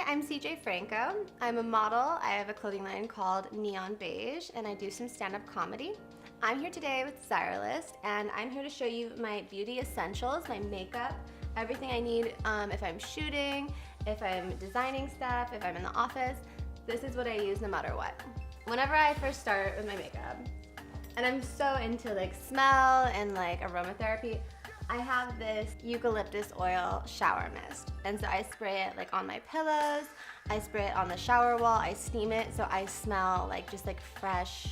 I'm CJ Franco. I'm a model. I have a clothing line called Neon Beige, and I do some stand-up comedy. I'm here today with Stylist, and I'm here to show you my beauty essentials, my makeup, everything I need if I'm shooting, if I'm designing stuff, if I'm in the office. This is what I use no matter what. Whenever I first start with my makeup, and I'm so into like smell and like aromatherapy, I have this eucalyptus oil shower mist. And so I spray it like on my pillows, I spray it on the shower wall, I steam it so I smell like just like fresh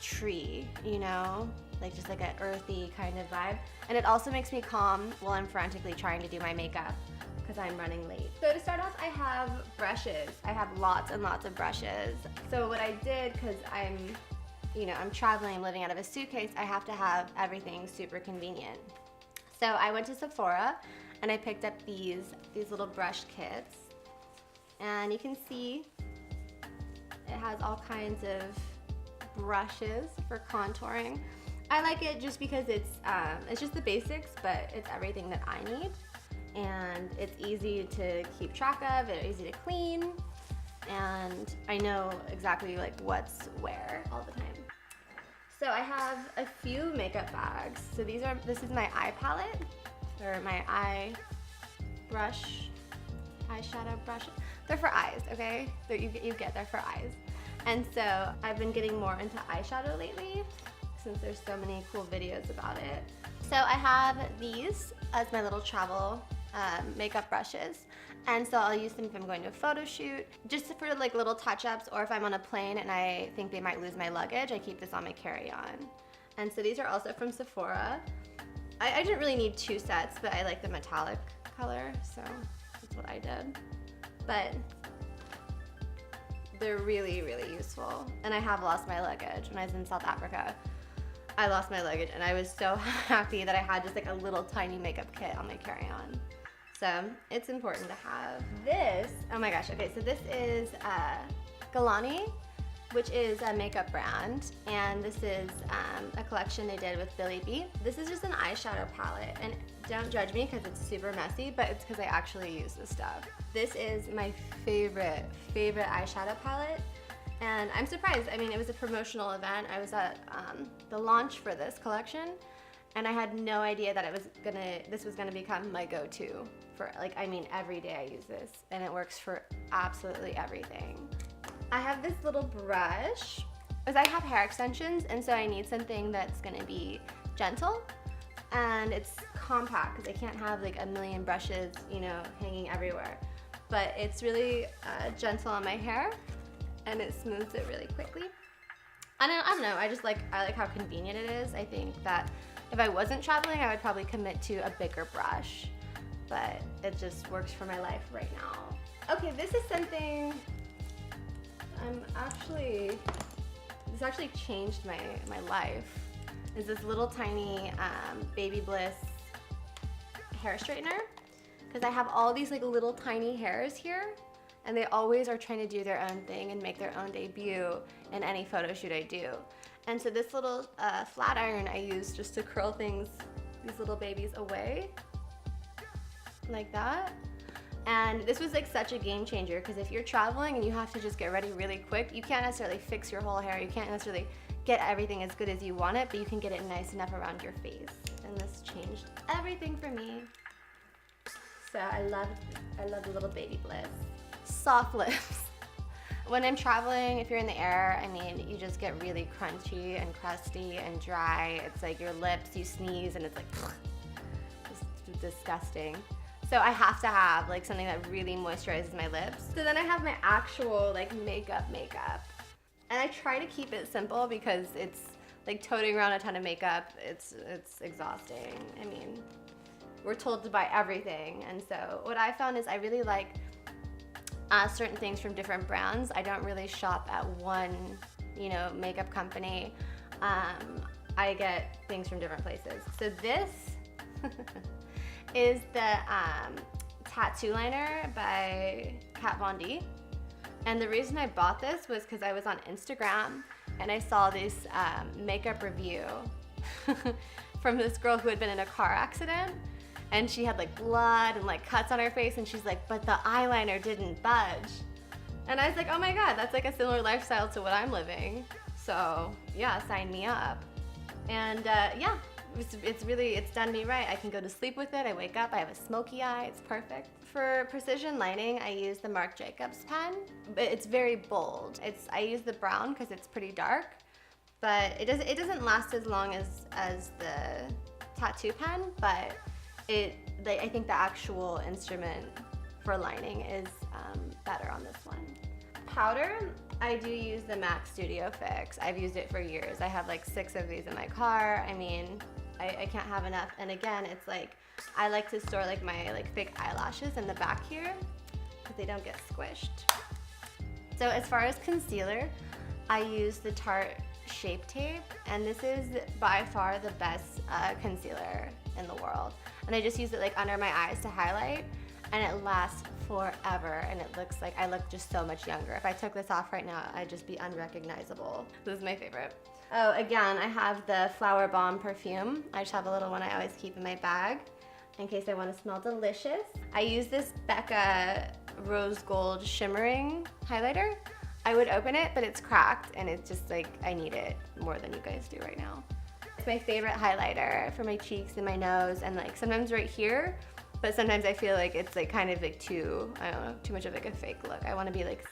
tree, you know? Like just like an earthy kind of vibe. And it also makes me calm while I'm frantically trying to do my makeup because I'm running late. So to start off, I have brushes. I have lots and lots of brushes. So what I did, because I'm traveling, living out of a suitcase, I have to have everything super convenient. So I went to Sephora and I picked up these little brush kits, and you can see it has all kinds of brushes for contouring. I like it just because it's just the basics, but it's everything that I need, and it's easy to keep track of, it's easy to clean, and I know exactly like what's where all the time. So I have a few makeup bags. So this is my eye palette, or my eye brush, eyeshadow brush. They're for eyes, okay? You get they're for eyes. And so I've been getting more into eyeshadow lately since there's so many cool videos about it. So I have these as my little travel makeup brushes. And so I'll use them if I'm going to a photo shoot, just for like little touch-ups, or if I'm on a plane and I think they might lose my luggage, I keep this on my carry-on. And so these are also from Sephora. I didn't really need 2 sets, but I like the metallic color, so that's what I did. But they're really, really useful. And I have lost my luggage. When I was in South Africa, I lost my luggage, and I was so happy that I had just like a little tiny makeup kit on my carry-on. So it's important to have this. Oh my gosh, okay, so this is Galani, which is a makeup brand, and this is a collection they did with Billy B. This is just an eyeshadow palette, and don't judge me because it's super messy, but it's because I actually use this stuff. This is my favorite eyeshadow palette, and I'm surprised. I mean, it was a promotional event. I was at the launch for this collection, and I had no idea that this was gonna become my go-to for, like, I mean, every day I use this, and it works for absolutely everything. I have this little brush, because I have hair extensions, and so I need something that's gonna be gentle, and it's compact, because I can't have like a million brushes, you know, hanging everywhere. But it's really gentle on my hair, and it smooths it really quickly. I don't know, I like how convenient it is. I think that if I wasn't traveling, I would probably commit to a bigger brush, but it just works for my life right now. Okay, this is something this actually changed my life. Is this little tiny Baby Bliss hair straightener, because I have all these like little tiny hairs here, and they always are trying to do their own thing and make their own debut in any photo shoot I do. And so this little flat iron I use just to curl these little babies away, like that. And this was like such a game changer, because if you're traveling and you have to just get ready really quick, you can't necessarily fix your whole hair, you can't necessarily get everything as good as you want it, but you can get it nice enough around your face. And this changed everything for me. So I love the little Baby Bliss. Soft lips. When I'm traveling, if you're in the air, I mean, you just get really crunchy and crusty and dry. It's like your lips, you sneeze, and it's like, just disgusting. So I have to have like something that really moisturizes my lips. So then I have my actual like makeup. And I try to keep it simple, because it's like toting around a ton of makeup, it's exhausting. I mean, we're told to buy everything. And so what I found is I really like certain things from different brands. I don't really shop at one, makeup company. I get things from different places. So this is the tattoo liner by Kat Von D. And the reason I bought this was because I was on Instagram and I saw this makeup review from this girl who had been in a car accident. and she had like blood and like cuts on her face, and she's like, but the eyeliner didn't budge. And I was like, oh my God, that's like a similar lifestyle to what I'm living. So yeah, sign me up. And yeah, it's done me right. I can go to sleep with it. I wake up, I have a smoky eye, it's perfect. For precision lining, I use the Marc Jacobs pen, but it's very bold. I use the brown because it's pretty dark, but it doesn't last as long as the tattoo pen, but I think the actual instrument for lining is better on this one. Powder, I do use the MAC Studio Fix. I've used it for years. I have like 6 of these in my car. I mean, I can't have enough. And again, it's like, I like to store like my like fake eyelashes in the back here because they don't get squished. So as far as concealer, I use the Tarte Shape Tape, and this is by far the best concealer in the world. And I just use it like under my eyes to highlight, and it lasts forever, and it looks like I look just so much younger. If I took this off right now, I'd just be unrecognizable. This is my favorite. Oh, again, I have the Flower Bomb perfume. I just have a little one I always keep in my bag in case I want to smell delicious. I use this Becca Rose Gold Shimmering highlighter. I would open it, but it's cracked, and it's just like, I need it more than you guys do right now. It's my favorite highlighter for my cheeks and my nose, and like sometimes right here, but sometimes I feel like it's like kind of like too, I don't know, too much of like a fake look. I want to be like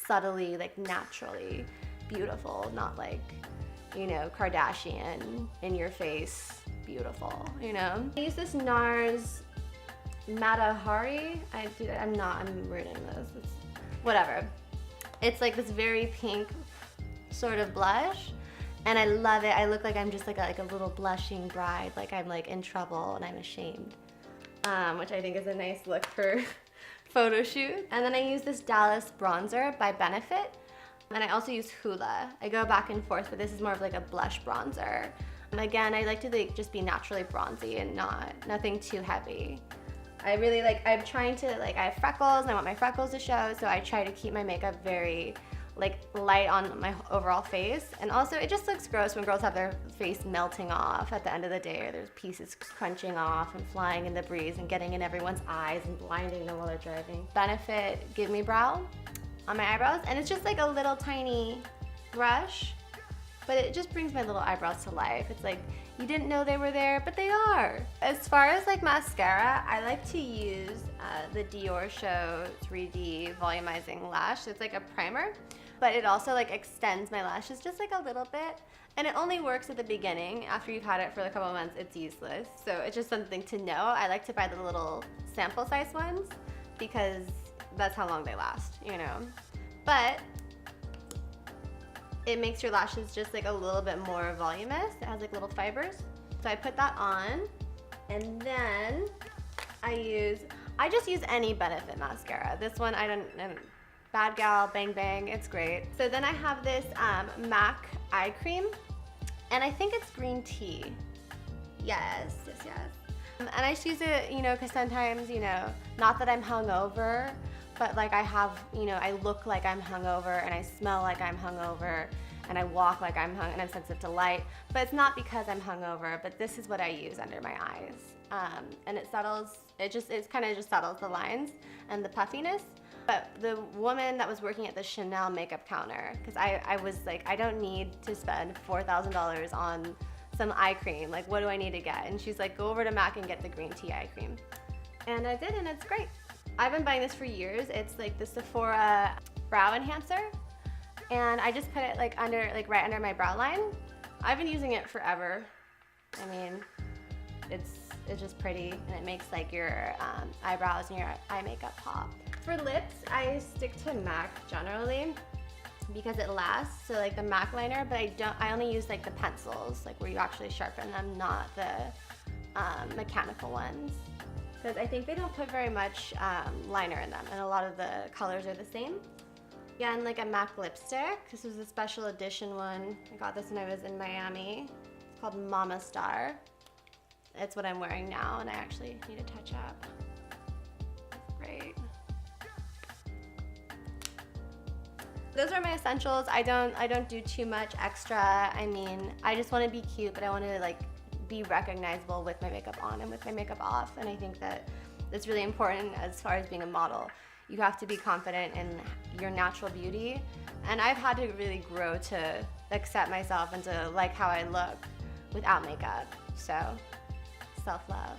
subtly, like naturally beautiful, not like, you know, Kardashian in your face beautiful, you know? I use this NARS Matahari. I'm ruining this. Whatever. It's like this very pink sort of blush, and I love it. I look like I'm just like a little blushing bride, like I'm like in trouble and I'm ashamed, which I think is a nice look for photo shoot. And then I use this Dallas bronzer by Benefit, and I also use Hoola. I go back and forth, but this is more of like a blush bronzer. And again, I like to like just be naturally bronzy and nothing too heavy. I really like, I'm trying to like, I have freckles and I want my freckles to show, so I try to keep my makeup very like light on my overall face. And also it just looks gross when girls have their face melting off at the end of the day, or there's pieces crunching off and flying in the breeze and getting in everyone's eyes and blinding them while they're driving. Benefit Give Me Brow on my eyebrows, and it's just like a little tiny brush, but it just brings my little eyebrows to life. It's like, you didn't know they were there, but they are. As far as like mascara, I like to use the Dior Show 3D Volumizing Lash. It's like a primer, but it also like extends my lashes just like a little bit. And it only works at the beginning. After you've had it for a couple of months, it's useless. So it's just something to know. I like to buy the little sample size ones because that's how long they last, you know? But it makes your lashes just like a little bit more voluminous. It has like little fibers. So I put that on, and then I just use any Benefit mascara. This one, Bad Gal, Bang Bang, it's great. So then I have this MAC eye cream, and I think it's green tea. Yes. And I just use it, you know, because sometimes, you know, not that I'm hungover, but like I look like I'm hungover, and I smell like I'm hungover, and I walk like I'm and I'm sensitive to light, but it's not because I'm hungover, but this is what I use under my eyes. And it kind of just settles the lines and the puffiness. But the woman that was working at the Chanel makeup counter, because I was like, I don't need to spend $4,000 on some eye cream. Like, what do I need to get? And she's like, go over to MAC and get the green tea eye cream. And I did, and it's great. I've been buying this for years. It's like the Sephora brow enhancer, and I just put it like right under my brow line. I've been using it forever. I mean, it's just pretty, and it makes like your eyebrows and your eye makeup pop. For lips, I stick to MAC generally because it lasts. So like the MAC liner, but I only use like the pencils, like where you actually sharpen them, not the mechanical ones. Because I think they don't put very much liner in them, and a lot of the colors are the same. Again, like a MAC lipstick. This was a special edition one. I got this when I was in Miami. It's called Mama Star. It's what I'm wearing now, and I actually need to touch up. Great. Those are my essentials. I don't do too much extra. I mean, I just want to be cute, but I want to like be recognizable with my makeup on and with my makeup off. And I think that that's really important as far as being a model. You have to be confident in your natural beauty. And I've had to really grow to accept myself and to like how I look without makeup. So, self-love.